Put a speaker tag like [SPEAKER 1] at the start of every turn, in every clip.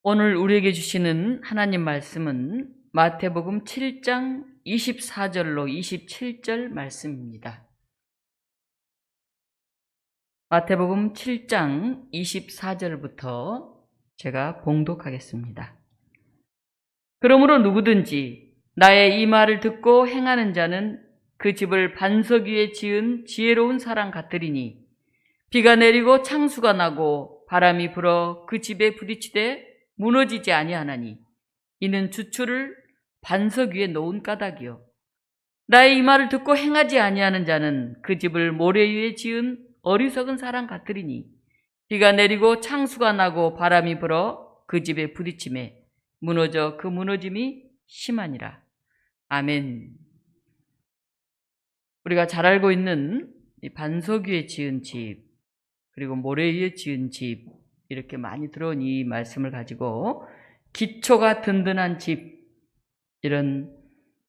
[SPEAKER 1] 오늘 우리에게 주시는 하나님 말씀은 마태복음 7장 24절로 27절 말씀입니다. 마태복음 7장 24절부터 제가 봉독하겠습니다. 그러므로 누구든지 나의 이 말을 듣고 행하는 자는 그 집을 반석 위에 지은 지혜로운 사람 같으리니 비가 내리고 창수가 나고 바람이 불어 그 집에 부딪히되 무너지지 아니하나니 이는 주추를 반석 위에 놓은 까닭이요 나의 이 말을 듣고 행하지 아니하는 자는 그 집을 모래 위에 지은 어리석은 사람 같으리니 비가 내리고 창수가 나고 바람이 불어 그 집에 부딪히매 무너져 그 무너짐이 심하니라. 아멘. 우리가 잘 알고 있는 이 반석 위에 지은 집 그리고 모래 위에 지은 집 이렇게 많이 들어온 이 말씀을 가지고 기초가 든든한 집 이런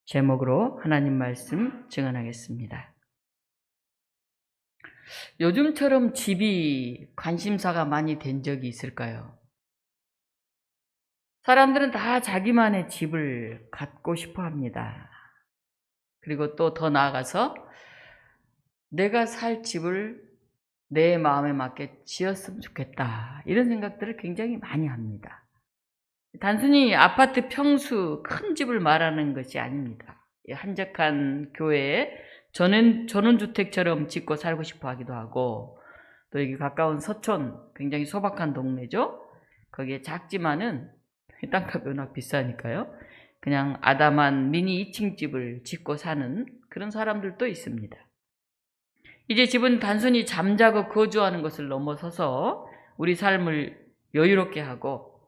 [SPEAKER 1] 제목으로 하나님 말씀 증언하겠습니다. 요즘처럼 집이 관심사가 많이 된 적이 있을까요? 사람들은 다 자기만의 집을 갖고 싶어 합니다. 그리고 또 더 나아가서 내가 살 집을 내 마음에 맞게 지었으면 좋겠다 이런 생각들을 굉장히 많이 합니다. 단순히 아파트 평수 큰 집을 말하는 것이 아닙니다. 한적한 교회에 전원주택처럼 짓고 살고 싶어 하기도 하고 또 여기 가까운 서촌 굉장히 소박한 동네죠. 거기에 작지만은 땅값이 워낙 비싸니까요. 그냥 아담한 미니 2층 집을 짓고 사는 그런 사람들도 있습니다. 이제 집은 단순히 잠자고 거주하는 것을 넘어서서 우리 삶을 여유롭게 하고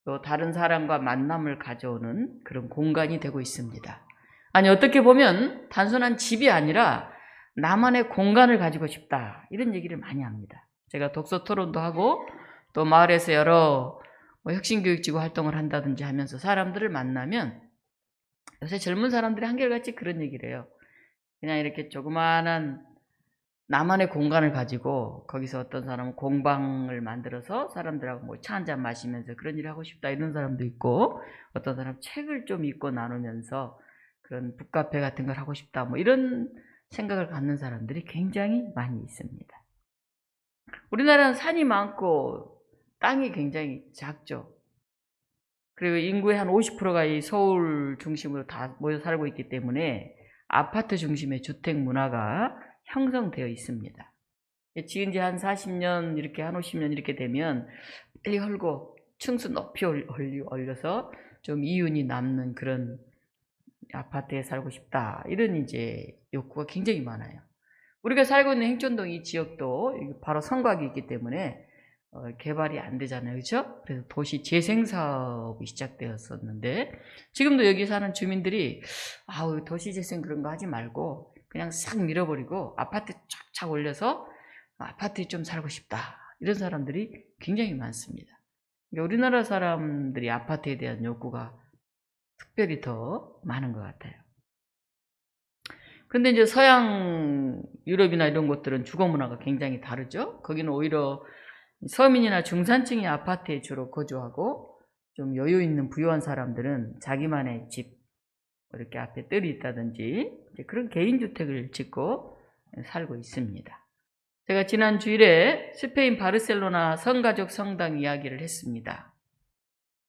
[SPEAKER 1] 또 다른 사람과 만남을 가져오는 그런 공간이 되고 있습니다. 아니 어떻게 보면 단순한 집이 아니라 나만의 공간을 가지고 싶다 이런 얘기를 많이 합니다. 제가 독서 토론도 하고 또 마을에서 여러 혁신교육지구 활동을 한다든지 하면서 사람들을 만나면 요새 젊은 사람들이 한결같이 그런 얘기를 해요. 그냥 이렇게 조그마한 나만의 공간을 가지고 거기서 어떤 사람은 공방을 만들어서 사람들하고 뭐 차 한잔 마시면서 그런 일을 하고 싶다 이런 사람도 있고 어떤 사람 책을 좀 읽고 나누면서 그런 북카페 같은 걸 하고 싶다 뭐 이런 생각을 갖는 사람들이 굉장히 많이 있습니다. 우리나라는 산이 많고 땅이 굉장히 작죠. 그리고 인구의 한 50%가 이 서울 중심으로 다 모여 살고 있기 때문에 아파트 중심의 주택 문화가 형성되어 있습니다. 지은 지 한 40년 이렇게 한 50년 이렇게 되면 빨리 헐고 층수 높이 올려서 좀 이윤이 남는 그런 아파트에 살고 싶다 이런 이제 욕구가 굉장히 많아요. 우리가 살고 있는 행천동 이 지역도 바로 성곽이 있기 때문에 개발이 안 되잖아요. 그렇죠? 그래서 도시 재생 사업이 시작되었었는데 지금도 여기 사는 주민들이 도시 재생 그런 거 하지 말고 그냥 싹 밀어버리고 아파트 쫙쫙 올려서 아파트에 좀 살고 싶다 이런 사람들이 굉장히 많습니다. 그러니까 우리나라 사람들이 아파트에 대한 욕구가 특별히 더 많은 것 같아요. 근데 이제 서양 유럽이나 이런 곳들은 주거 문화가 굉장히 다르죠. 거기는 오히려 서민이나 중산층이 아파트에 주로 거주하고 좀 여유 있는 부유한 사람들은 자기만의 집 이렇게 앞에 뜰이 있다든지 그런 개인주택을 짓고 살고 있습니다. 제가 지난 주일에 스페인 바르셀로나 성가족 성당 이야기를 했습니다.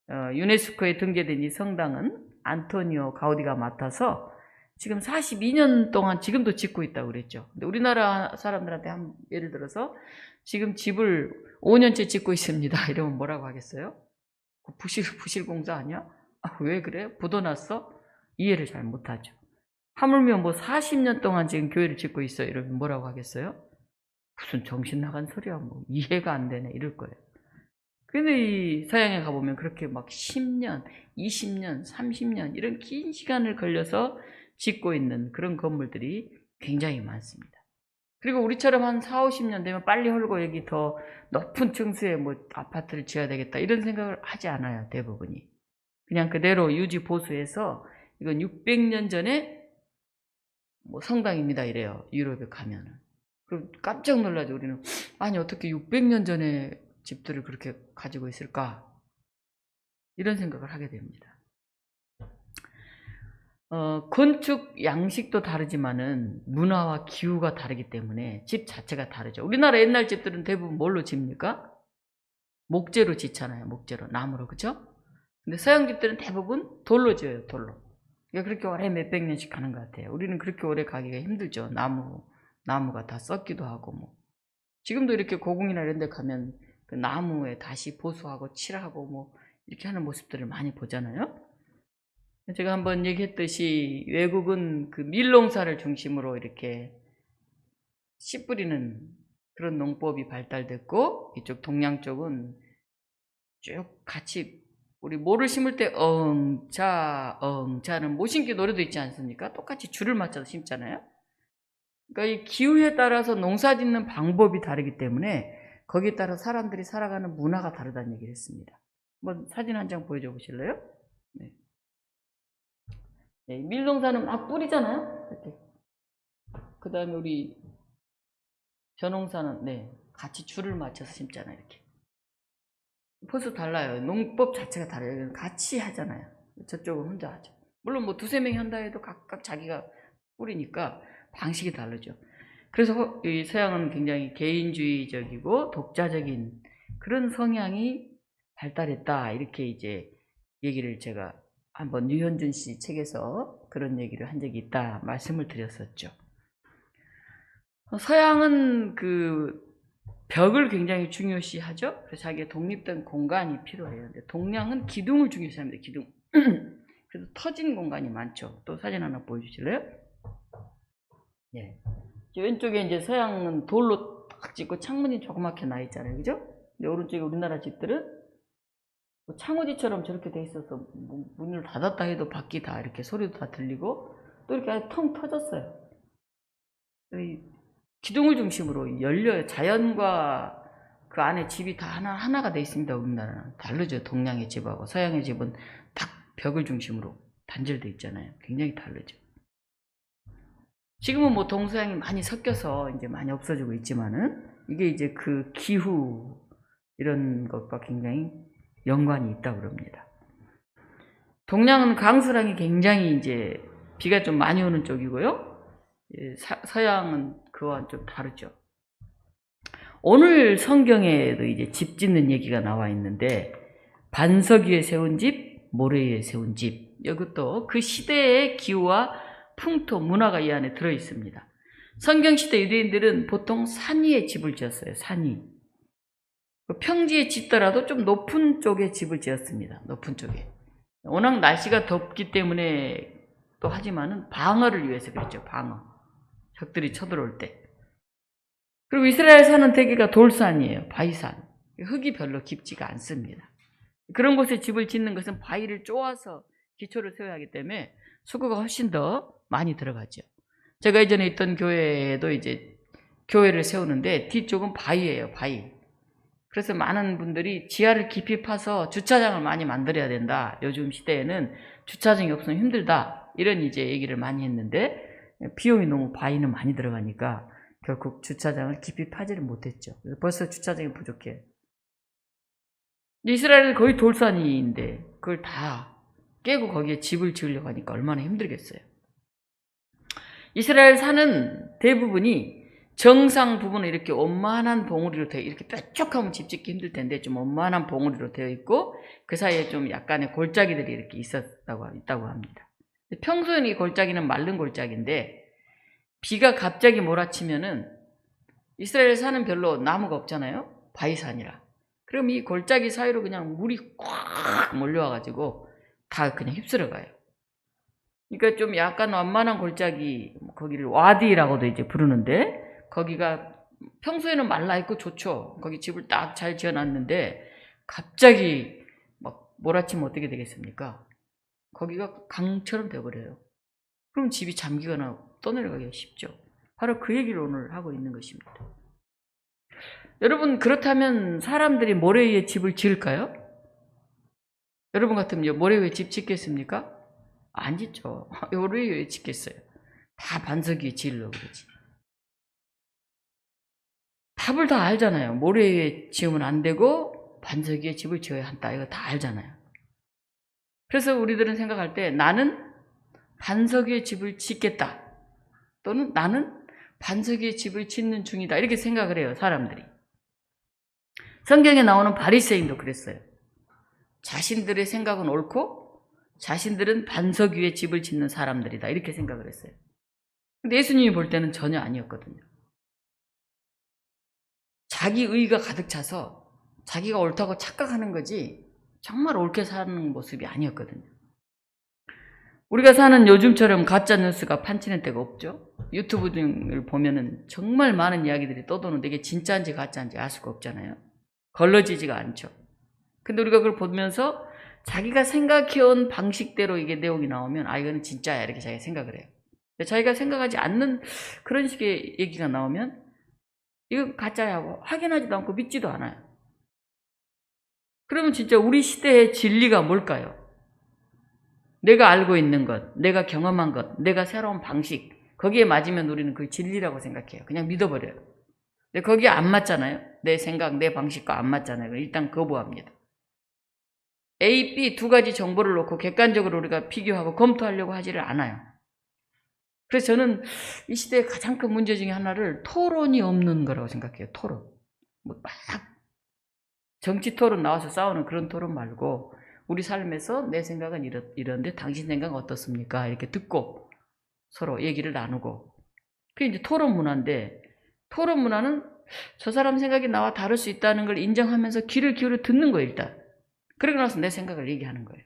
[SPEAKER 1] 유네스코에 등재된 이 성당은 안토니오 가우디가 맡아서 지금 42년 동안 지금도 짓고 있다고 그랬죠. 근데 우리나라 사람들한테 예를 들어서 지금 집을 5년째 짓고 있습니다 이러면 뭐라고 하겠어요? 부실 공사 아니야? 왜 그래? 부도났어? 이해를 잘 못하죠. 하물며 뭐 40년 동안 지금 교회를 짓고 있어 이러면 뭐라고 하겠어요? 무슨 정신 나간 소리야 뭐 이해가 안 되네 이럴 거예요. 근데 이 서양에 가보면 그렇게 막 10년, 20년, 30년 이런 긴 시간을 걸려서 짓고 있는 그런 건물들이 굉장히 많습니다. 그리고 우리처럼 한 4, 50년 되면 빨리 헐고 여기 더 높은 층수에 뭐 아파트를 지어야 되겠다 이런 생각을 하지 않아요. 대부분이. 그냥 그대로 유지 보수해서 이건 600년 전에 뭐 성당입니다 이래요. 유럽에 가면은. 그럼 깜짝 놀라죠. 우리는 아니 어떻게 600년 전에 집들을 그렇게 가지고 있을까? 이런 생각을 하게 됩니다. 건축 양식도 다르지만은 문화와 기후가 다르기 때문에 집 자체가 다르죠. 우리나라 옛날 집들은 대부분 뭘로 집니까? 목재로 짓잖아요. 목재로, 나무로, 그죠? 근데 서양 집들은 대부분 돌로 지어요. 돌로. 그러니까 그렇게 오래 몇백 년씩 가는 것 같아요. 우리는 그렇게 오래 가기가 힘들죠. 나무가 다 썩기도 하고 뭐. 지금도 이렇게 고궁이나 이런 데 가면 그 나무에 다시 보수하고 칠하고 뭐 이렇게 하는 모습들을 많이 보잖아요. 제가 한번 얘기했듯이 외국은 그 밀농사를 중심으로 이렇게 씨 뿌리는 그런 농법이 발달됐고, 이쪽 동양 쪽은 쭉 같이 우리 모를 심을 때 엉자는 모심기 노래도 있지 않습니까? 똑같이 줄을 맞춰서 심잖아요. 그러니까 이 기후에 따라서 농사 짓는 방법이 다르기 때문에 거기에 따라 사람들이 살아가는 문화가 다르다는 얘기를 했습니다. 한번 사진 한 장 보여줘 보실래요? 네. 네, 밀농사는 막 뿌리잖아요. 이렇게. 그 다음에 우리 벼농사는 네, 같이 줄을 맞춰서 심잖아요. 이렇게. 벌써 달라요. 농법 자체가 달라요. 같이 하잖아요. 저쪽은 혼자 하죠. 물론 뭐 두세 명이 한다 해도 각각 자기가 뿌리니까 방식이 다르죠. 그래서 이 서양은 굉장히 개인주의적이고 독자적인 그런 성향이 발달했다. 이렇게 이제 얘기를 제가 한번 류현준 씨 책에서 그런 얘기를 한 적이 있다 말씀을 드렸었죠. 서양은 그 벽을 굉장히 중요시하죠. 그래서 자기의 독립된 공간이 필요해요. 근데 동양은 기둥을 중요시합니다. 기둥. 그래서 터진 공간이 많죠. 또 사진 하나 보여주실래요? 예. 왼쪽에 이제 서양은 돌로 딱 짓고 창문이 조그맣게 나 있잖아요. 그죠? 근데 오른쪽에 우리나라 집들은 창호지처럼 저렇게 돼 있어서 문을 닫았다 해도 밖이 다 이렇게 소리도 다 들리고 또 이렇게 아예 텅 터졌어요. 기둥을 중심으로 열려요. 자연과 그 안에 집이 다 하나가 돼 있습니다. 우리나라는 다르죠. 동양의 집하고 서양의 집은 딱 벽을 중심으로 단절돼 있잖아요. 굉장히 다르죠. 지금은 뭐 동서양이 많이 섞여서 이제 많이 없어지고 있지만은 이게 이제 그 기후 이런 것과 굉장히 연관이 있다고 그럽니다. 동양은 강수량이 굉장히 이제 비가 좀 많이 오는 쪽이고요. 서양은 그와는 좀 다르죠. 오늘 성경에도 이제 집 짓는 얘기가 나와 있는데 반석 위에 세운 집, 모래 위에 세운 집. 이것도 그 시대의 기후와 풍토, 문화가 이 안에 들어 있습니다. 성경시대 유대인들은 보통 산 위에 집을 지었어요. 산 위. 평지에 짓더라도 좀 높은 쪽에 집을 지었습니다. 높은 쪽에. 워낙 날씨가 덥기 때문에 또 하지만은 방어를 위해서 그랬죠. 방어. 적들이 쳐들어올 때. 그리고 이스라엘 산은 대개가 돌산이에요. 바위산. 흙이 별로 깊지가 않습니다. 그런 곳에 집을 짓는 것은 바위를 쪼아서 기초를 세워야 하기 때문에 수고가 훨씬 더 많이 들어가죠. 제가 예전에 있던 교회에도 이제 교회를 세우는데 뒤쪽은 바위예요. 바위. 그래서 많은 분들이 지하를 깊이 파서 주차장을 많이 만들어야 된다. 요즘 시대에는 주차장이 없으면 힘들다. 이런 이제 얘기를 많이 했는데 비용이 너무 바위는 많이 들어가니까 결국 주차장을 깊이 파지를 못했죠. 그래서 벌써 주차장이 부족해요. 이스라엘은 거의 돌산인데 그걸 다 깨고 거기에 집을 지으려고 하니까 얼마나 힘들겠어요. 이스라엘 산은 대부분이 정상 부분은 이렇게 원만한 봉우리로 되어 이렇게 뾰족하면 집 짓기 힘들 텐데 좀 원만한 봉우리로 되어 있고 그 사이에 좀 약간의 골짜기들이 이렇게 있다고 합니다. 평소에는 이 골짜기는 마른 골짜기인데 비가 갑자기 몰아치면은 이스라엘 산은 별로 나무가 없잖아요. 바위산이라. 그럼 이 골짜기 사이로 그냥 물이 꽉 몰려와가지고 다 그냥 휩쓸어 가요. 그러니까 좀 약간 완만한 골짜기, 거기를 와디라고도 이제 부르는데 거기가 평소에는 말라있고 좋죠. 거기 집을 딱 잘 지어놨는데 갑자기 막 몰아치면 어떻게 되겠습니까? 거기가 강처럼 되어버려요. 그럼 집이 잠기거나 떠내려가기가 쉽죠. 바로 그 얘기를 오늘 하고 있는 것입니다. 여러분 그렇다면 사람들이 모래 위에 집을 지을까요? 여러분 같으면 모래 위에 집 짓겠습니까? 안 짓죠. 모래 위에 짓겠어요. 다 반석 위에 지으려고 그러지. 답을 다 알잖아요. 모래 위에 지으면 안 되고 반석 위에 집을 지어야 한다. 이거 다 알잖아요. 그래서 우리들은 생각할 때 나는 반석 위에 집을 짓겠다. 또는 나는 반석 위에 집을 짓는 중이다. 이렇게 생각을 해요, 사람들이. 성경에 나오는 바리새인도 그랬어요. 자신들의 생각은 옳고 자신들은 반석 위에 집을 짓는 사람들이다. 이렇게 생각을 했어요. 근데 예수님이 볼 때는 전혀 아니었거든요. 자기 의가 가득 차서 자기가 옳다고 착각하는 거지 정말 옳게 사는 모습이 아니었거든요. 우리가 사는 요즘처럼 가짜 뉴스가 판치는 때가 없죠. 유튜브 등을 보면은 정말 많은 이야기들이 떠도는데 이게 진짜인지 가짜인지 알 수가 없잖아요. 걸러지지가 않죠. 근데 우리가 그걸 보면서 자기가 생각해온 방식대로 이게 내용이 나오면 아 이거는 진짜야 이렇게 자기가 생각을 해요. 자기가 생각하지 않는 그런 식의 얘기가 나오면 이거 가짜야 하고 확인하지도 않고 믿지도 않아요. 그러면 진짜 우리 시대의 진리가 뭘까요? 내가 알고 있는 것, 내가 경험한 것, 내가 새로운 방식 거기에 맞으면 우리는 그게 진리라고 생각해요. 그냥 믿어버려요. 근데 거기에 안 맞잖아요. 내 생각, 내 방식과 안 맞잖아요. 일단 거부합니다. A, B 두 가지 정보를 놓고 객관적으로 우리가 비교하고 검토하려고 하지를 않아요. 그래서 저는 이 시대의 가장 큰 문제 중에 하나를 토론이 없는 거라고 생각해요. 토론. 뭐 막 정치 토론 나와서 싸우는 그런 토론 말고 우리 삶에서 내 생각은 이런데 당신 생각은 어떻습니까? 이렇게 듣고 서로 얘기를 나누고 그게 이제 토론 문화인데 토론 문화는 저 사람 생각이 나와 다를 수 있다는 걸 인정하면서 귀를 기울여 듣는 거예요. 일단. 그러고 나서 내 생각을 얘기하는 거예요.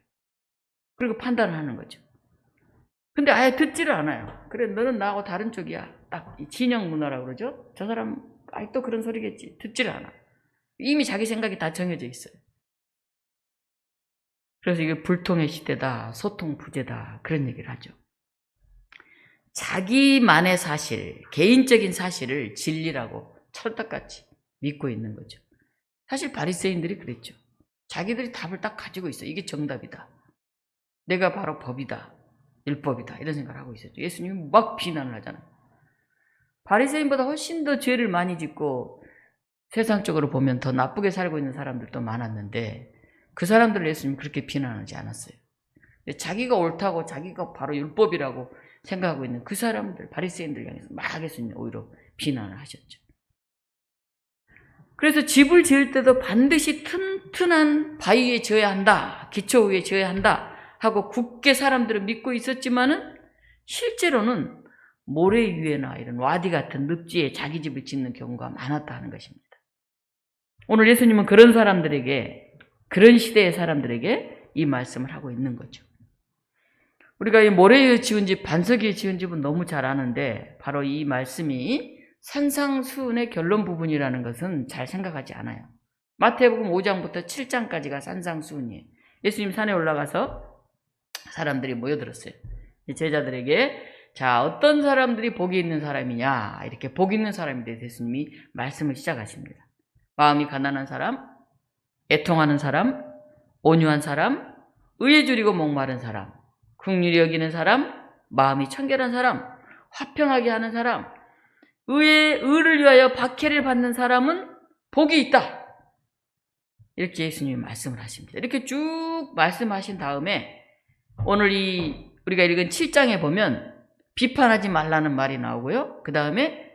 [SPEAKER 1] 그리고 판단을 하는 거죠. 근데 아예 듣지를 않아요. 그래 너는 나하고 다른 쪽이야. 딱 진영 문화라고 그러죠. 저 사람 아직도 그런 소리겠지. 듣지를 않아. 이미 자기 생각이 다 정해져 있어요. 그래서 이게 불통의 시대다. 소통 부재다. 그런 얘기를 하죠. 자기만의 사실, 개인적인 사실을 진리라고 철떡같이 믿고 있는 거죠. 사실 바리새인들이 그랬죠. 자기들이 답을 딱 가지고 있어요. 이게 정답이다. 내가 바로 법이다. 율법이다. 이런 생각을 하고 있었죠. 예수님이 막 비난을 하잖아요. 바리새인보다 훨씬 더 죄를 많이 짓고 세상적으로 보면 더 나쁘게 살고 있는 사람들도 많았는데 그 사람들을 예수님이 그렇게 비난하지 않았어요. 자기가 옳다고 자기가 바로 율법이라고 생각하고 있는 그 사람들, 바리새인들 향해서 막 예수님 오히려 비난을 하셨죠. 그래서 집을 지을 때도 반드시 튼튼한 바위 위에 지어야 한다, 기초 위에 지어야 한다 하고 굳게 사람들은 믿고 있었지만은 실제로는 모래 위에나 이런 와디 같은 늪지에 자기 집을 짓는 경우가 많았다 하는 것입니다. 오늘 예수님은 그런 사람들에게, 그런 시대의 사람들에게 이 말씀을 하고 있는 거죠. 우리가 이 모래 위에 지은 집, 반석 위에 지은 집은 너무 잘 아는데 바로 이 말씀이 산상수훈의 결론 부분이라는 것은 잘 생각하지 않아요. 마태복음 5장부터 7장까지가 산상수훈이에요. 예수님 산에 올라가서 사람들이 모여들었어요. 제자들에게 자 어떤 사람들이 복이 있는 사람이냐 이렇게 복 있는 사람에 대해서 예수님이 말씀을 시작하십니다. 마음이 가난한 사람, 애통하는 사람, 온유한 사람, 의에 줄이고 목마른 사람, 긍휼히 여기는 사람, 마음이 청결한 사람, 화평하게 하는 사람, 의를 위하여 박해를 받는 사람은 복이 있다. 이렇게 예수님이 말씀을 하십니다. 이렇게 쭉 말씀하신 다음에 오늘 우리가 읽은 7장에 보면 비판하지 말라는 말이 나오고요. 그 다음에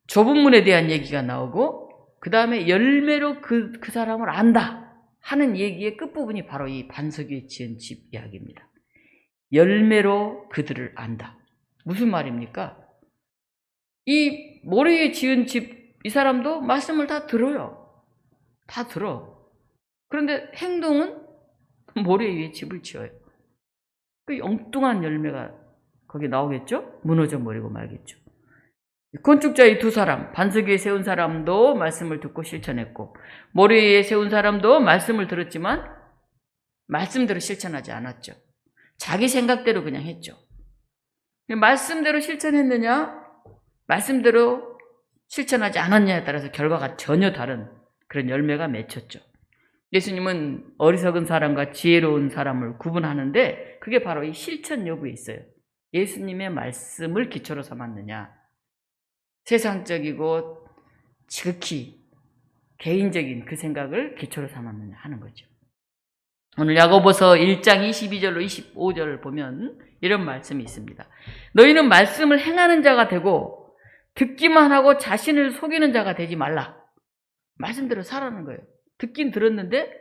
[SPEAKER 1] 좁은 문에 대한 얘기가 나오고 그 다음에 열매로 그 사람을 안다 하는 얘기의 끝부분이 바로 이 반석 위에 지은 집 이야기입니다. 열매로 그들을 안다. 무슨 말입니까? 이 모래 위에 지은 집 이 사람도 말씀을 다 들어요. 다 들어. 그런데 행동은 모래 위에 집을 지어요. 그 엉뚱한 열매가 거기 나오겠죠? 무너져 버리고 말겠죠. 건축자 이 두 사람, 반석 위에 세운 사람도 말씀을 듣고 실천했고 모래 위에 세운 사람도 말씀을 들었지만 말씀대로 실천하지 않았죠. 자기 생각대로 그냥 했죠. 말씀대로 실천했느냐 말씀대로 실천하지 않았냐에 따라서 결과가 전혀 다른 그런 열매가 맺혔죠. 예수님은 어리석은 사람과 지혜로운 사람을 구분하는데 그게 바로 이 실천 여부에 있어요. 예수님의 말씀을 기초로 삼았느냐 세상적이고 지극히 개인적인 그 생각을 기초로 삼았느냐 하는 거죠. 오늘 야고보서 1장 22절로 25절 보면 이런 말씀이 있습니다. 너희는 말씀을 행하는 자가 되고 듣기만 하고 자신을 속이는 자가 되지 말라. 말씀대로 살아는 거예요. 듣긴 들었는데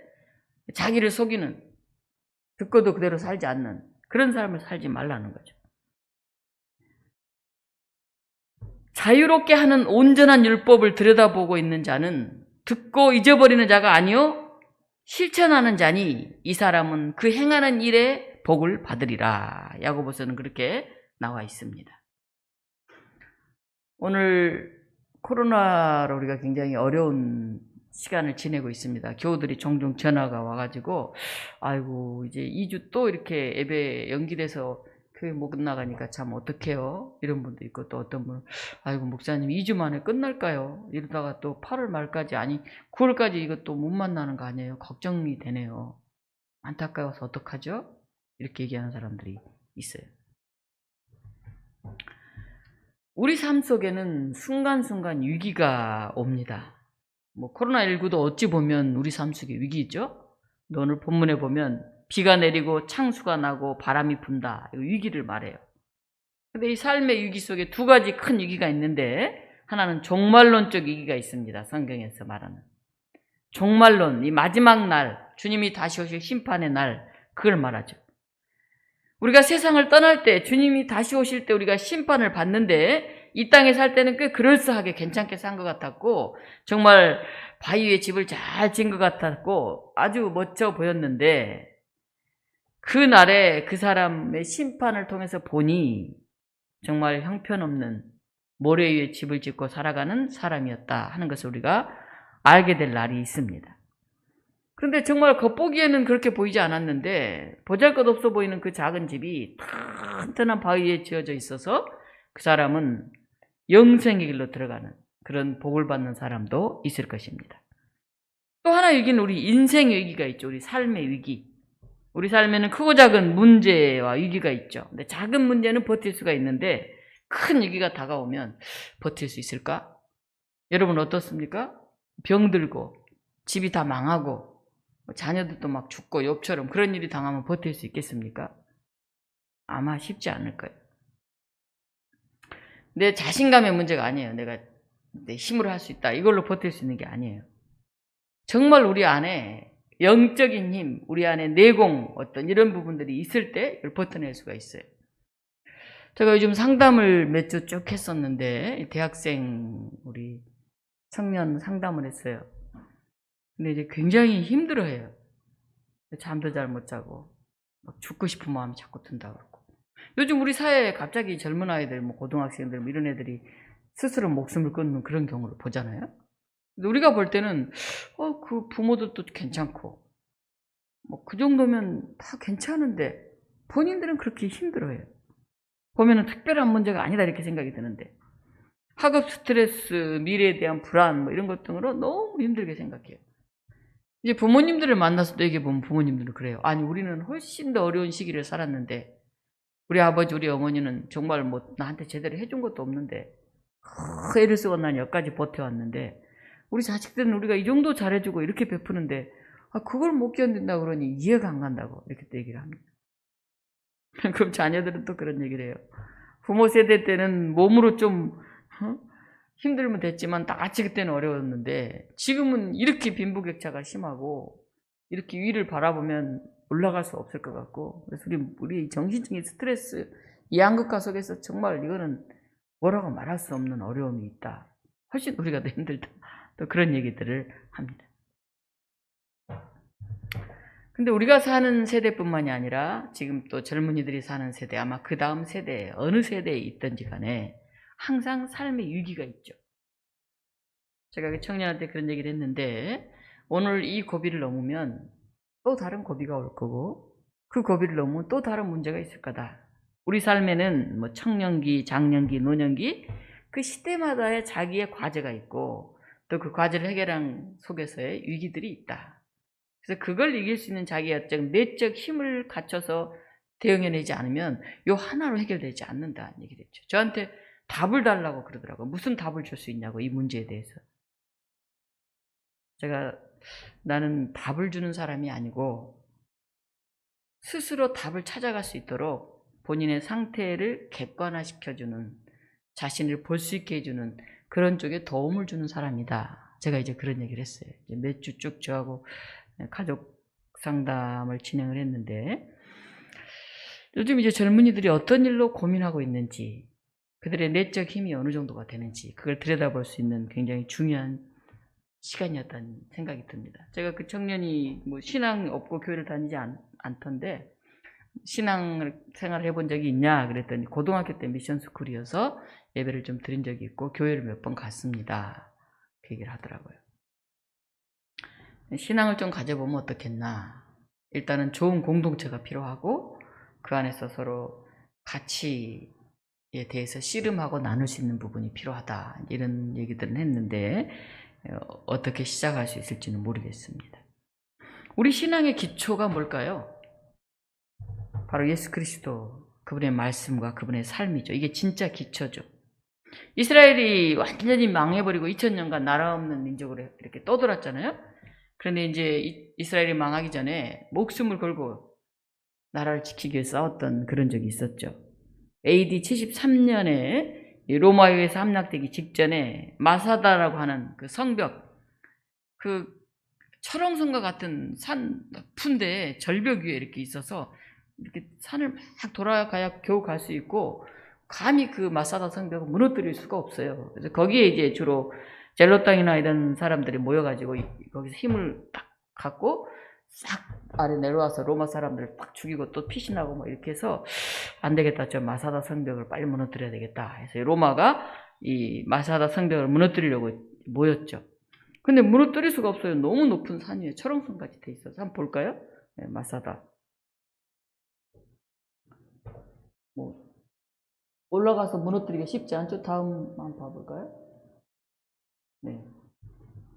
[SPEAKER 1] 자기를 속이는, 듣고도 그대로 살지 않는 그런 삶을 살지 말라는 거죠. 자유롭게 하는 온전한 율법을 들여다보고 있는 자는 듣고 잊어버리는 자가 아니요 실천하는 자니 이 사람은 그 행하는 일에 복을 받으리라. 야고보서는 그렇게 나와 있습니다. 오늘 코로나로 우리가 굉장히 어려운 시간을 지내고 있습니다. 교우들이 종종 전화가 와가지고 아이고 이제 2주 또 이렇게 예배 연기돼서 교회 못 나가니까 참 어떡해요? 이런 분도 있고, 또 어떤 분은 아이고 목사님 2주 만에 끝날까요? 이러다가 또 8월 말까지, 아니 9월까지 이것도 못 만나는 거 아니에요? 걱정이 되네요. 안타까워서 어떡하죠? 이렇게 얘기하는 사람들이 있어요. 우리 삶 속에는 순간순간 위기가 옵니다. 코로나19도 어찌 보면 우리 삶 속에 위기죠? 오늘 본문에 보면 비가 내리고 창수가 나고 바람이 분다. 이거 위기를 말해요. 근데 이 삶의 위기 속에 두 가지 큰 위기가 있는데, 하나는 종말론적 위기가 있습니다. 성경에서 말하는 종말론, 이 마지막 날, 주님이 다시 오실 심판의 날, 그걸 말하죠. 우리가 세상을 떠날 때, 주님이 다시 오실 때 우리가 심판을 받는데, 이 땅에 살 때는 꽤 그럴싸하게 괜찮게 산 것 같았고, 정말 바위 위에 집을 잘 지은 것 같았고 아주 멋져 보였는데, 그 날에 그 사람의 심판을 통해서 보니 정말 형편없는 모래 위에 집을 짓고 살아가는 사람이었다 하는 것을 우리가 알게 될 날이 있습니다. 그런데 정말 겉보기에는 그렇게 보이지 않았는데, 보잘것없어 보이는 그 작은 집이 튼튼한 바위 위에 지어져 있어서 그 사람은 영생의 길로 들어가는 그런 복을 받는 사람도 있을 것입니다. 또 하나 위기는 우리 인생의 위기가 있죠. 우리 삶의 위기. 우리 삶에는 크고 작은 문제와 위기가 있죠. 근데 작은 문제는 버틸 수가 있는데 큰 위기가 다가오면 버틸 수 있을까? 여러분 어떻습니까? 병들고 집이 다 망하고 자녀들도 막 죽고 욥처럼 그런 일이 당하면 버틸 수 있겠습니까? 아마 쉽지 않을 거예요. 내 자신감의 문제가 아니에요. 내가 내 힘으로 할 수 있다, 이걸로 버틸 수 있는 게 아니에요. 정말 우리 안에 영적인 힘, 우리 안에 내공, 어떤 이런 부분들이 있을 때 이걸 버텨낼 수가 있어요. 제가 요즘 상담을 몇 주 쭉 했었는데, 대학생 우리 청년 상담을 했어요. 근데 이제 굉장히 힘들어해요. 잠도 잘 못 자고 막 죽고 싶은 마음이 자꾸 든다고 그러고. 요즘 우리 사회에 갑자기 젊은 아이들, 고등학생들 이런 애들이 스스로 목숨을 끊는 그런 경우를 보잖아요. 우리가 볼 때는 그 부모들도 괜찮고 그 정도면 다 괜찮은데 본인들은 그렇게 힘들어해요. 보면은 특별한 문제가 아니다 이렇게 생각이 드는데, 학업 스트레스, 미래에 대한 불안 이런 것 등으로 너무 힘들게 생각해요. 이제 부모님들을 만나서 또 얘기해보면 부모님들은 그래요. 아니 우리는 훨씬 더 어려운 시기를 살았는데 우리 아버지 우리 어머니는 정말 나한테 제대로 해준 것도 없는데 애를 쓰고 난 여기까지 버텨왔는데 우리 자식들은 우리가 이 정도 잘해주고 이렇게 베푸는데 그걸 못 견딘다고 그러니 이해가 안 간다고 이렇게 또 얘기를 합니다. 그럼 자녀들은 또 그런 얘기를 해요. 부모 세대 때는 몸으로 좀 힘들면 됐지만 다 같이 그때는 어려웠는데 지금은 이렇게 빈부격차가 심하고 이렇게 위를 바라보면 올라갈 수 없을 것 같고, 그래서 우리 정신적인 스트레스, 이 양극화 속에서 정말 이거는 뭐라고 말할 수 없는 어려움이 있다. 훨씬 우리가 더 힘들다. 또 그런 얘기들을 합니다. 근데 우리가 사는 세대뿐만이 아니라 지금 또 젊은이들이 사는 세대, 아마 그 다음 세대, 어느 세대에 있든지 간에 항상 삶의 위기가 있죠. 제가 그 청년한테 그런 얘기를 했는데, 오늘 이 고비를 넘으면 또 다른 고비가 올 거고, 그 고비를 넘으면 또 다른 문제가 있을 거다. 우리 삶에는 청년기, 장년기, 노년기, 그 시대마다의 자기의 과제가 있고 또 그 과제를 해결한 속에서의 위기들이 있다. 그래서 그걸 이길 수 있는 자기의 내적 힘을 갖춰서 대응해내지 않으면 요 하나로 해결되지 않는다는 얘기를 했죠. 저한테 답을 달라고 그러더라고요. 무슨 답을 줄 수 있냐고, 이 문제에 대해서. 제가 나는 답을 주는 사람이 아니고 스스로 답을 찾아갈 수 있도록 본인의 상태를 객관화시켜주는, 자신을 볼 수 있게 해주는 그런 쪽에 도움을 주는 사람이다. 제가 이제 그런 얘기를 했어요. 몇 주 쭉 저하고 가족 상담을 진행을 했는데, 요즘 이제 젊은이들이 어떤 일로 고민하고 있는지, 그들의 내적 힘이 어느 정도가 되는지, 그걸 들여다볼 수 있는 굉장히 중요한 시간이었다는 생각이 듭니다. 제가 그 청년이 뭐 신앙 없고 교회를 다니지 않던데, 신앙 생활을 해본 적이 있냐 그랬더니 고등학교 때 미션 스쿨이어서 예배를 좀 드린 적이 있고 교회를 몇 번 갔습니다. 그 얘기를 하더라고요. 신앙을 좀 가져보면 어떻겠나. 일단은 좋은 공동체가 필요하고 그 안에서 서로 가치에 대해서 씨름하고 나눌 수 있는 부분이 필요하다. 이런 얘기들은 했는데 어떻게 시작할 수 있을지는 모르겠습니다. 우리 신앙의 기초가 뭘까요? 바로 예수 그리스도, 그분의 말씀과 그분의 삶이죠. 이게 진짜 기초죠. 이스라엘이 완전히 망해버리고 2000년간 나라 없는 민족으로 이렇게 떠돌았잖아요. 그런데 이제 이스라엘이 망하기 전에 목숨을 걸고 나라를 지키기 위해 싸웠던 그런 적이 있었죠. AD 73년에 로마에 의해서 함락되기 직전에 마사다라고 하는 그 성벽, 그 철옹성과 같은 산 높은 데 절벽 위에 이렇게 있어서 이렇게 산을 막 돌아가야 겨우 갈 수 있고, 감히 그 마사다 성벽을 무너뜨릴 수가 없어요. 그래서 거기에 이제 주로 젤로 땅이나 이런 사람들이 모여가지고 거기서 힘을 딱 갖고 싹 아래 내려와서 로마 사람들을 딱 죽이고 또 피신하고 뭐 이렇게 해서 안 되겠다, 저 마사다 성벽을 빨리 무너뜨려야 되겠다 해서 로마가 이 마사다 성벽을 무너뜨리려고 모였죠. 근데 무너뜨릴 수가 없어요. 너무 높은 산 위에 철옹성같이 돼 있어서. 한번 볼까요? 네, 마사다. 뭐 올라가서 무너뜨리기가 쉽지 않죠. 다음 한번 봐볼까요? 네,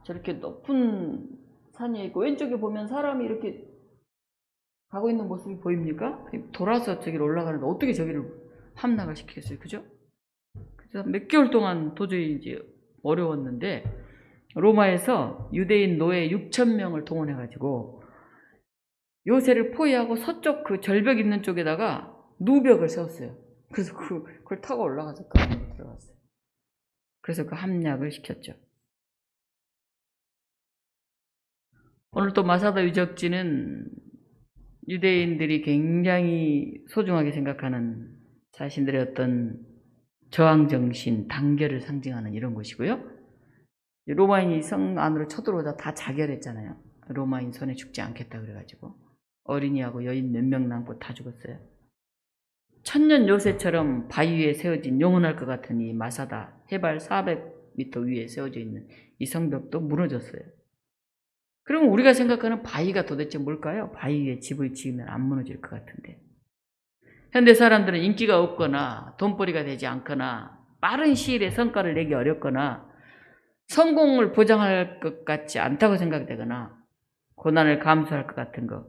[SPEAKER 1] 저렇게 높은 산이 있고 왼쪽에 보면 사람이 이렇게 가고 있는 모습이 보입니까? 돌아서 저기를 올라가는데 어떻게 저기를 함락을 시키겠어요, 그죠? 그래서 몇 개월 동안 도저히 이제 어려웠는데 로마에서 유대인 노예 6,000명을 동원해가지고 요새를 포위하고 서쪽 그 절벽 있는 쪽에다가 누벽을 세웠어요. 그래서 그걸 타고 올라가서 그 안으로 들어갔어요. 그래서 그 함락을 시켰죠. 오늘 또 마사다 유적지는 유대인들이 굉장히 소중하게 생각하는 자신들의 어떤 저항정신, 단결을 상징하는 이런 곳이고요. 로마인이 성 안으로 쳐들어오다 다 자결했잖아요. 로마인 손에 죽지 않겠다 그래가지고 어린이하고 여인 몇 명 남고 다 죽었어요. 천년 요새처럼 바위 위에 세워진 영원할 것 같은 이 마사다, 해발 400m 위에 세워져 있는 이 성벽도 무너졌어요. 그럼 우리가 생각하는 바위가 도대체 뭘까요? 바위 위에 집을 지으면 안 무너질 것 같은데. 현대 사람들은 인기가 없거나 돈벌이가 되지 않거나 빠른 시일에 성과를 내기 어렵거나 성공을 보장할 것 같지 않다고 생각되거나 고난을 감수할 것 같은 거,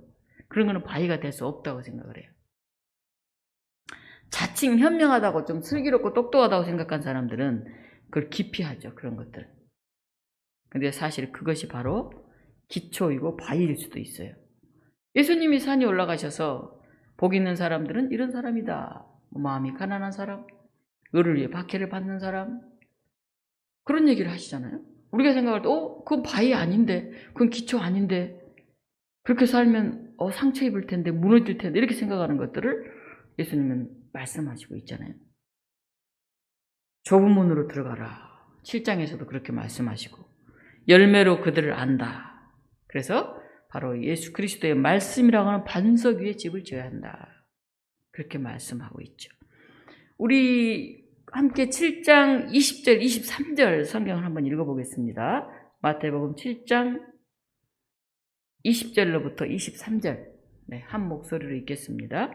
[SPEAKER 1] 그런 거는 바위가 될 수 없다고 생각을 해요. 자칭 현명하다고 좀 슬기롭고 똑똑하다고 생각한 사람들은 그걸 기피하죠. 그런 것들. 근데 사실 그것이 바로 기초이고 바위일 수도 있어요. 예수님이 산에 올라가셔서 복 있는 사람들은 이런 사람이다. 마음이 가난한 사람, 의를 위해 박해를 받는 사람, 그런 얘기를 하시잖아요. 우리가 생각할 때 그건 바위 아닌데, 그건 기초 아닌데, 그렇게 살면 상처 입을 텐데, 무너질 텐데, 이렇게 생각하는 것들을 예수님은 말씀하시고 있잖아요. 좁은 문으로 들어가라. 7장에서도 그렇게 말씀하시고, 열매로 그들을 안다. 그래서 바로 예수 그리스도의 말씀이라고 하는 반석 위에 집을 지어야 한다. 그렇게 말씀하고 있죠. 우리 함께 7장 20절, 23절 성경을 한번 읽어보겠습니다. 마태복음 7장 20절로부터 23절. 네, 한 목소리로 읽겠습니다.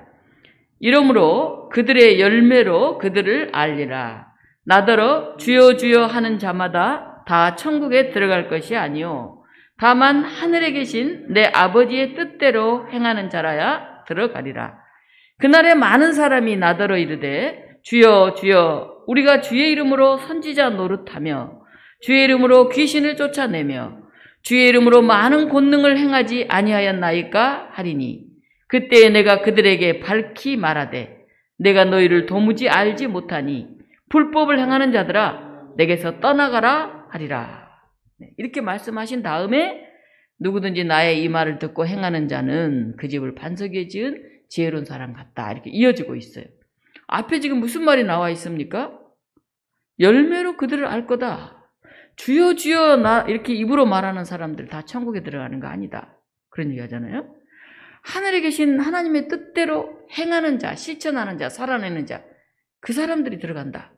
[SPEAKER 1] 이러므로 그들의 열매로 그들을 알리라. 나더러 주여 주여 하는 자마다 다 천국에 들어갈 것이 아니요 다만 하늘에 계신 내 아버지의 뜻대로 행하는 자라야 들어가리라. 그날에 많은 사람이 나더러 이르되 주여 주여 우리가 주의 이름으로 선지자 노릇하며 주의 이름으로 귀신을 쫓아내며 주의 이름으로 많은 권능을 행하지 아니하였나이까 하리니 그때 내가 그들에게 밝히 말하되 내가 너희를 도무지 알지 못하니 불법을 행하는 자들아 내게서 떠나가라 하리라. 이렇게 말씀하신 다음에 누구든지 나의 이 말을 듣고 행하는 자는 그 집을 반석 위에 지은 지혜로운 사람 같다. 이렇게 이어지고 있어요. 앞에 지금 무슨 말이 나와 있습니까? 열매로 그들을 알 거다. 주여 주여 나 이렇게 입으로 말하는 사람들 다 천국에 들어가는 거 아니다. 그런 얘기 하잖아요. 하늘에 계신 하나님의 뜻대로 행하는 자, 실천하는 자, 살아내는 자, 그 사람들이 들어간다.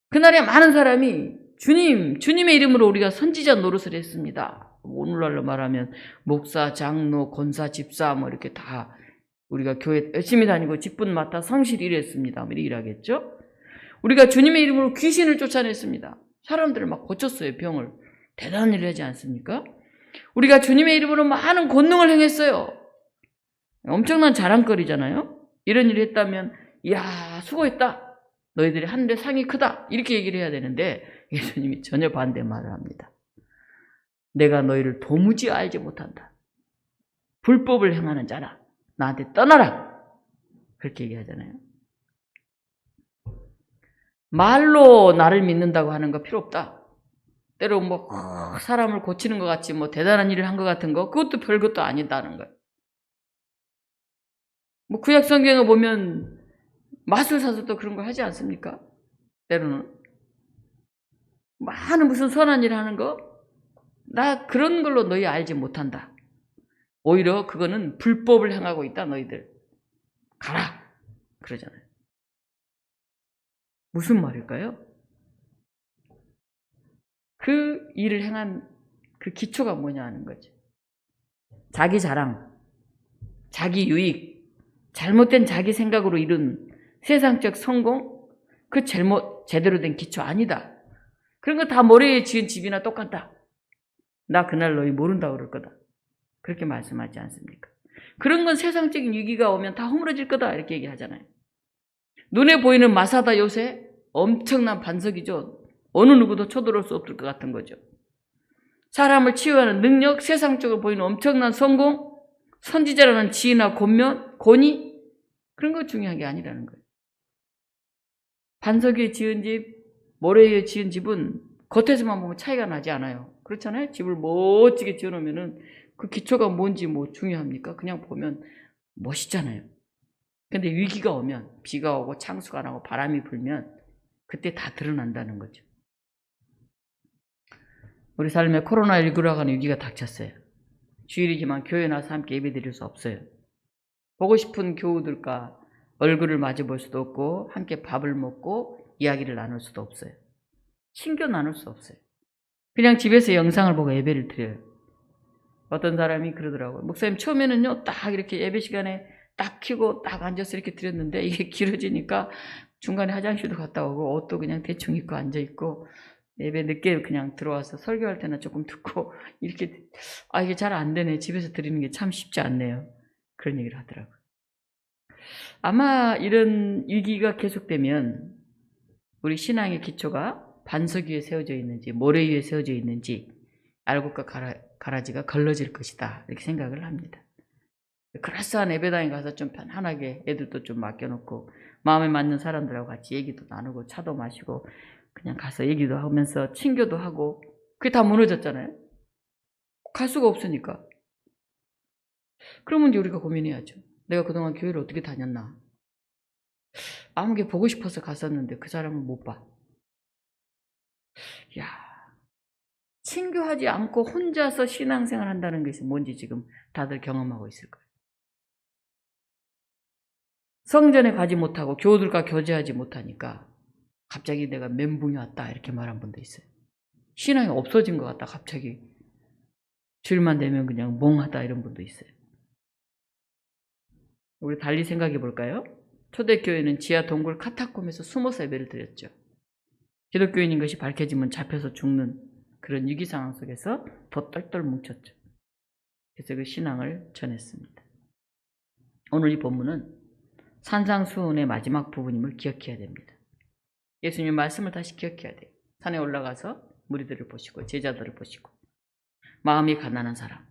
[SPEAKER 1] 그날에 많은 사람이 주님의 이름으로 우리가 선지자 노릇을 했습니다. 오늘날로 말하면 목사, 장로, 권사, 집사 뭐 이렇게 다 우리가 교회 열심히 다니고 직분 맡아 성실히 일했습니다. 이렇게 일하겠죠. 우리가 주님의 이름으로 귀신을 쫓아냈습니다. 사람들을 막 고쳤어요. 병을. 대단한 일을 하지 않습니까? 우리가 주님의 이름으로 많은 권능을 행했어요. 엄청난 자랑거리잖아요. 이런 일을 했다면 이야 수고했다. 너희들이 하늘의 상이 크다. 이렇게 얘기를 해야 되는데 예수님이 전혀 반대 말을 합니다. 내가 너희를 도무지 알지 못한다. 불법을 행하는 자라. 나한테 떠나라. 그렇게 얘기하잖아요. 말로 나를 믿는다고 하는 거 필요 없다. 때로 뭐 사람을 고치는 것 같이 뭐 대단한 일을 한 것 같은 거 그것도 별것도 아니다는 거예요. 뭐 구약 성경에 보면 마술사도 그런 거 하지 않습니까? 때로는 많은 무슨 선한 일 하는 거 나 그런 걸로 너희 알지 못한다. 오히려 그거는 불법을 행하고 있다. 너희들 가라 그러잖아요. 무슨 말일까요? 그 일을 행한 그 기초가 뭐냐 하는 거죠. 자기 자랑, 자기 유익, 잘못된 자기 생각으로 이룬 세상적 성공, 그 제대로 된 기초 아니다. 그런 거 다 모래에 지은 집이나 똑같다. 나 그날 너희 모른다고 그럴 거다. 그렇게 말씀하지 않습니까? 그런 건 세상적인 위기가 오면 다 허물어질 거다. 이렇게 얘기하잖아요. 눈에 보이는 마사다 요새 엄청난 반석이죠. 어느 누구도 쳐들어올 수 없을 것 같은 거죠. 사람을 치유하는 능력, 세상적으로 보이는 엄청난 성공, 선지자라는 지위나 권위 그런 거 중요한 게 아니라는 거예요. 반석 위에 지은 집, 모래 위에 지은 집은 겉에서만 보면 차이가 나지 않아요. 그렇잖아요. 집을 멋지게 지어놓으면은 그 기초가 뭔지 뭐 중요합니까? 그냥 보면 멋있잖아요. 근데 위기가 오면 비가 오고 창수가 나고 바람이 불면 그때 다 드러난다는 거죠. 우리 삶에 코로나19라고 하는 위기가 닥쳤어요. 주일이지만 교회 나서 함께 예배드릴 수 없어요. 보고 싶은 교우들과 얼굴을 마주 볼 수도 없고 함께 밥을 먹고 이야기를 나눌 수도 없어요. 친교 나눌 수 없어요. 그냥 집에서 영상을 보고 예배를 드려요. 어떤 사람이 그러더라고요. 목사님 처음에는요 딱 이렇게 예배 시간에 딱 켜고 딱 앉아서 이렇게 드렸는데 이게 길어지니까 중간에 화장실도 갔다 오고 옷도 그냥 대충 입고 앉아있고 예배 늦게 그냥 들어와서 설교할 때나 조금 듣고 이렇게 이게 잘 안 되네. 집에서 드리는 게 참 쉽지 않네요. 그런 얘기를 하더라고요. 아마 이런 위기가 계속되면 우리 신앙의 기초가 반석 위에 세워져 있는지 모래 위에 세워져 있는지 알곡과 가라지가 걸러질 것이다. 이렇게 생각을 합니다. 그럴싸한 예배당에 가서 좀 편안하게 애들도 좀 맡겨놓고 마음에 맞는 사람들하고 같이 얘기도 나누고 차도 마시고 그냥 가서 얘기도 하면서 친교도 하고 그게 다 무너졌잖아요. 갈 수가 없으니까. 그러면 이제 우리가 고민해야죠. 내가 그동안 교회를 어떻게 다녔나. 아무게 보고 싶어서 갔었는데 그 사람을 못 봐. 야, 친교하지 않고 혼자서 신앙생활 한다는 것이 뭔지 지금 다들 경험하고 있을 거예요. 성전에 가지 못하고 교우들과 교제하지 못하니까 갑자기 내가 멘붕이 왔다 이렇게 말한 분도 있어요. 신앙이 없어진 것 같다 갑자기. 주일만 되면 그냥 멍하다 이런 분도 있어요. 우리 달리 생각해 볼까요? 초대교회는 지하 동굴 카타콤에서 숨어서 예배를 드렸죠. 기독교인인 것이 밝혀지면 잡혀서 죽는 그런 위기 상황 속에서 더 똘똘 뭉쳤죠. 그래서 그 신앙을 전했습니다. 오늘 이 본문은 산상수훈의 마지막 부분임을 기억해야 됩니다. 예수님 말씀을 다시 기억해야 돼요. 산에 올라가서 무리들을 보시고 제자들을 보시고 마음이 가난한 사람,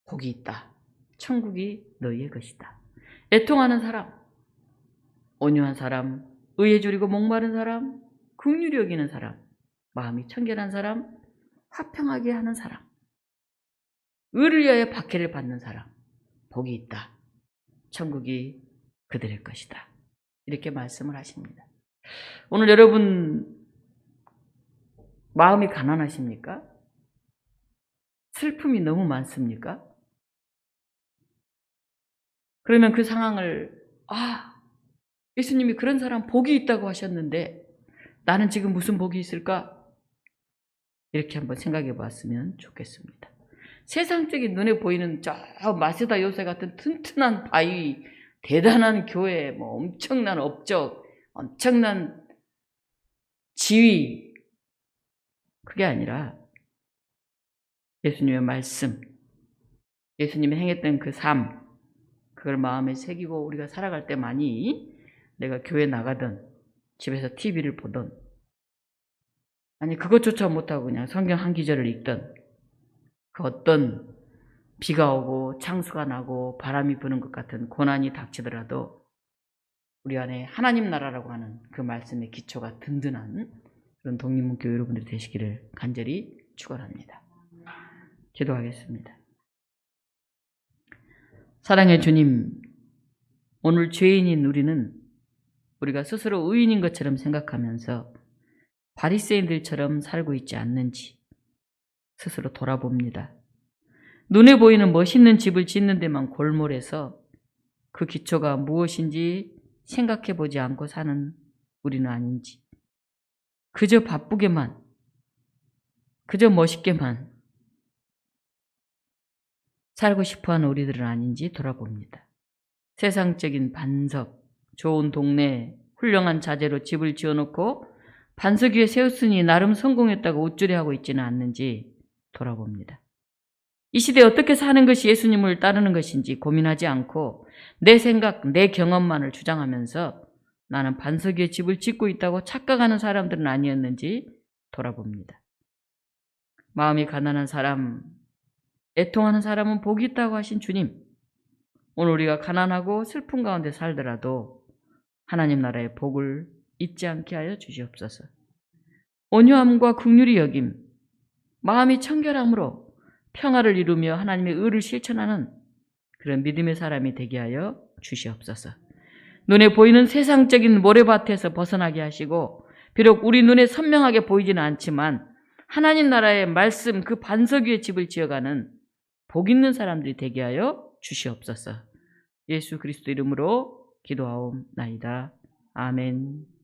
[SPEAKER 1] 복이 있다. 천국이 너희의 것이다. 애통하는 사람, 온유한 사람, 의에 줄이고 목마른 사람, 긍휼히 여기는 사람, 마음이 청결한 사람, 화평하게 하는 사람, 의를 위하여 박해를 받는 사람, 복이 있다. 천국이 그들의 것이다. 이렇게 말씀을 하십니다. 오늘 여러분 마음이 가난하십니까? 슬픔이 너무 많습니까? 그러면 그 상황을 예수님이 그런 사람 복이 있다고 하셨는데 나는 지금 무슨 복이 있을까? 이렇게 한번 생각해 봤으면 좋겠습니다. 세상적인 눈에 보이는 저 마세다 요새 같은 튼튼한 바위, 대단한 교회, 엄청난 업적, 엄청난 지위, 그게 아니라 예수님의 말씀, 예수님이 행했던 그 삶, 그걸 마음에 새기고 우리가 살아갈 때 많이 내가 교회 나가든 집에서 TV를 보든 아니 그것조차 못하고 그냥 성경 한 기절을 읽든 그 어떤 비가 오고 창수가 나고 바람이 부는 것 같은 고난이 닥치더라도 우리 안에 하나님 나라라고 하는 그 말씀의 기초가 든든한 그런 독립문교 여러분들이 되시기를 간절히 축원합니다. 기도하겠습니다. 사랑의 주님, 오늘 죄인인 우리가 스스로 의인인 것처럼 생각하면서 바리새인들처럼 살고 있지 않는지 스스로 돌아봅니다. 눈에 보이는 멋있는 집을 짓는 데만 골몰해서 그 기초가 무엇인지 생각해 보지 않고 사는 우리는 아닌지, 그저 바쁘게만, 그저 멋있게만 살고 싶어하는 우리들은 아닌지 돌아봅니다. 세상적인 반석, 좋은 동네, 훌륭한 자재로 집을 지어놓고 반석 위에 세웠으니 나름 성공했다고 우쭐해하고 있지는 않는지 돌아봅니다. 이 시대에 어떻게 사는 것이 예수님을 따르는 것인지 고민하지 않고 내 생각, 내 경험만을 주장하면서 나는 반석 위에 집을 짓고 있다고 착각하는 사람들은 아니었는지 돌아봅니다. 마음이 가난한 사람, 애통하는 사람은 복이 있다고 하신 주님, 오늘 우리가 가난하고 슬픔 가운데 살더라도 하나님 나라의 복을 잊지 않게 하여 주시옵소서. 온유함과 긍휼히 여김, 마음이 청결함으로 평화를 이루며 하나님의 의를 실천하는 그런 믿음의 사람이 되게 하여 주시옵소서. 눈에 보이는 세상적인 모래밭에서 벗어나게 하시고 비록 우리 눈에 선명하게 보이지는 않지만 하나님 나라의 말씀 그 반석 위에 집을 지어가는 복 있는 사람들이 되게 하여 주시옵소서. 예수 그리스도 이름으로 기도하옵나이다. 아멘.